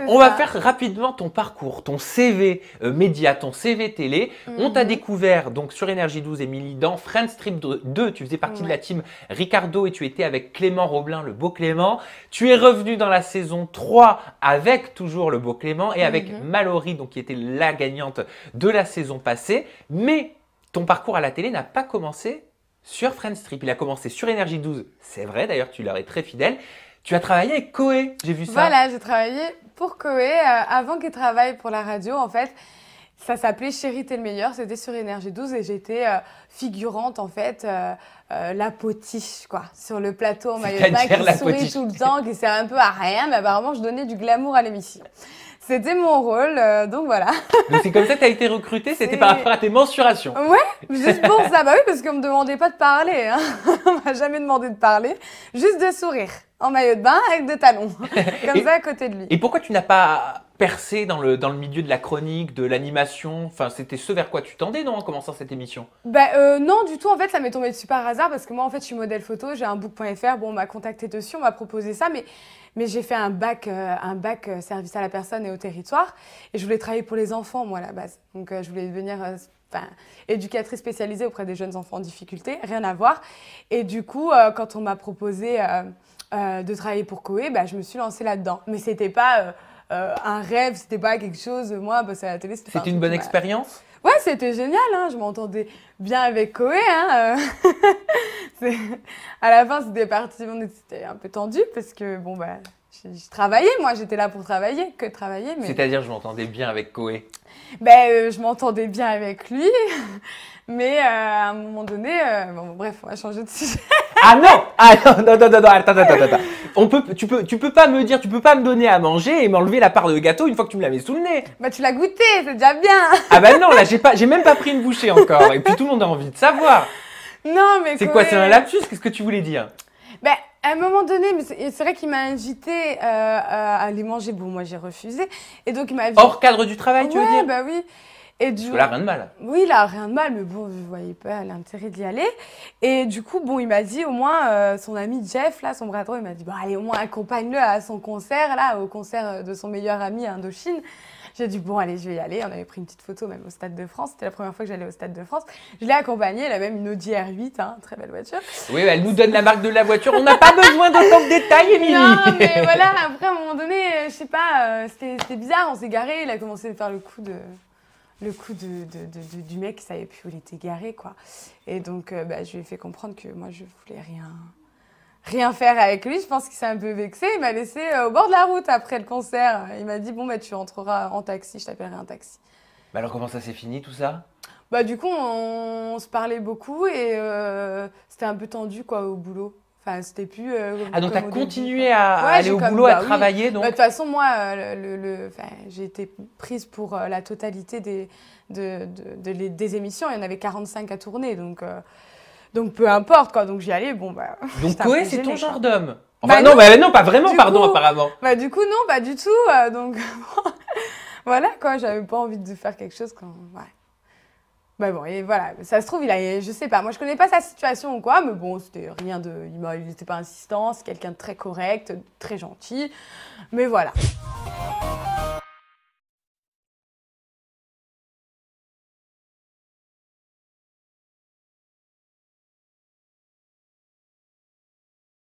On va faire rapidement ton parcours, ton CV média, ton CV télé. On t'a découvert donc sur Énergie 12, Émilie, dans Friends Trip 2. Tu faisais partie de la team Ricardo et tu étais avec Clément Roblin, le beau Clément. Tu es revenu dans la saison 3 avec toujours le beau Clément et avec Mallory, donc qui était la gagnante de la saison passée. Mais ton parcours à la télé n'a pas commencé sur Friends Trip. Il a commencé sur Énergie 12. C'est vrai, d'ailleurs, tu leur es très fidèle. Tu as travaillé avec Coé, j'ai vu ça. Voilà, j'ai travaillé pour Coé avant qu'il travaille pour la radio. En fait, ça s'appelait Chérie, t'es le meilleur. C'était sur Énergie 12 et j'étais figurante, en fait, la potiche, quoi. Sur le plateau en maillot de bain qui sourit tout le temps, qui sert un peu à rien. Mais apparemment, je donnais du glamour à l'émission. C'était mon rôle, donc voilà. Donc c'est comme ça que tu as été recrutée, c'était par rapport à tes mensurations. Ouais, juste pour ça. Bah oui, parce qu'on me demandait pas de parler. Hein. On m'a jamais demandé de parler, juste de sourire. En maillot de bain avec des talons, comme ça à côté de lui. Et pourquoi tu n'as pas percé dans le milieu de la chronique, de l'animation? Enfin, c'était ce vers quoi tu tendais, non, en commençant cette émission? Non, du tout. En fait, ça m'est tombé dessus par hasard parce que moi, en fait, je suis modèle photo, j'ai un book.fr. Bon, on m'a contacté dessus, on m'a proposé ça, mais j'ai fait un bac service à la personne et au territoire. Et je voulais travailler pour les enfants, moi, à la base. Donc, je voulais devenir éducatrice spécialisée auprès des jeunes enfants en difficulté, rien à voir. Et du coup, quand on m'a proposé de travailler pour Coé, je me suis lancée là-dedans. Mais c'était pas un rêve, c'était pas quelque chose. Moi, bosser à la télé, c'était une bonne expérience. Ouais, c'était génial. Hein, je m'entendais bien avec Coé. Hein, à la fin, c'était parti, c'était un peu tendu parce que bon je travaillais. Moi, j'étais là pour travailler, que travailler. Mais... C'est-à-dire, je m'entendais bien avec Coé. Je m'entendais bien avec lui. Mais à un moment donné, bref, on va changer de sujet. Ah non! Ah non, attends. Tu peux pas me dire, tu peux pas me donner à manger et m'enlever la part de gâteau une fois que tu me la mets sous le nez. Tu l'as goûté, c'est déjà bien. Ah non, là j'ai même pas pris une bouchée encore. Et puis tout le monde a envie de savoir. Non, mais c'est quoi, c'est un lapsus? Qu'est-ce que tu voulais dire? À un moment donné, c'est vrai qu'il m'a invité à aller manger. Bon, moi j'ai refusé. Et donc il m'a invité. Hors cadre du travail, tu veux dire? Bah oui. Et du coup, là, rien de mal. Oui, là, rien de mal, mais bon, je voyais pas l'intérêt d'y aller. Et du coup, bon, il m'a dit, au moins, son ami Jeff, là, son bras droit, il m'a dit, allez, au moins, accompagne-le à son concert, là, au concert de son meilleur ami à Indochine. J'ai dit, bon, allez, je vais y aller. On avait pris une petite photo, même au Stade de France. C'était la première fois que j'allais au Stade de France. Je l'ai accompagnée. Elle a même une Audi R8, hein, très belle voiture. Oui, elle nous donne la marque de la voiture. On n'a pas besoin d'autant de détails, Émilie. Non, mais voilà, après, à un moment donné, je sais pas, c'était bizarre. On s'est garé. Il a commencé à faire le coup du mec qui savait plus où il était garé, quoi. Et donc, je lui ai fait comprendre que moi, je voulais rien faire avec lui. Je pense qu'il s'est un peu vexé. Il m'a laissé au bord de la route après le concert. Il m'a dit, bon, tu rentreras en taxi, je t'appellerai un taxi. Alors, comment ça s'est fini, tout ça? Du coup, on se parlait beaucoup et c'était un peu tendu, quoi, au boulot. Enfin, c'était plus. Donc, tu as continué à aller au boulot, à travailler, donc? De toute façon, moi, j'ai été prise pour la totalité des émissions. Il y en avait 45 à tourner, donc peu importe, quoi. Donc, j'y allais, Donc, Coé, c'est ton genre d'homme? Enfin, non, pas vraiment, pardon, apparemment. Du coup, non, pas du tout. Donc, voilà, quoi. J'avais pas envie de faire quelque chose quand. Ouais. Bon, et voilà, ça se trouve, je sais pas, moi je connais pas sa situation ou quoi, mais bon, c'était rien de. Il n'était pas insistant, c'est quelqu'un de très correct, très gentil, mais voilà.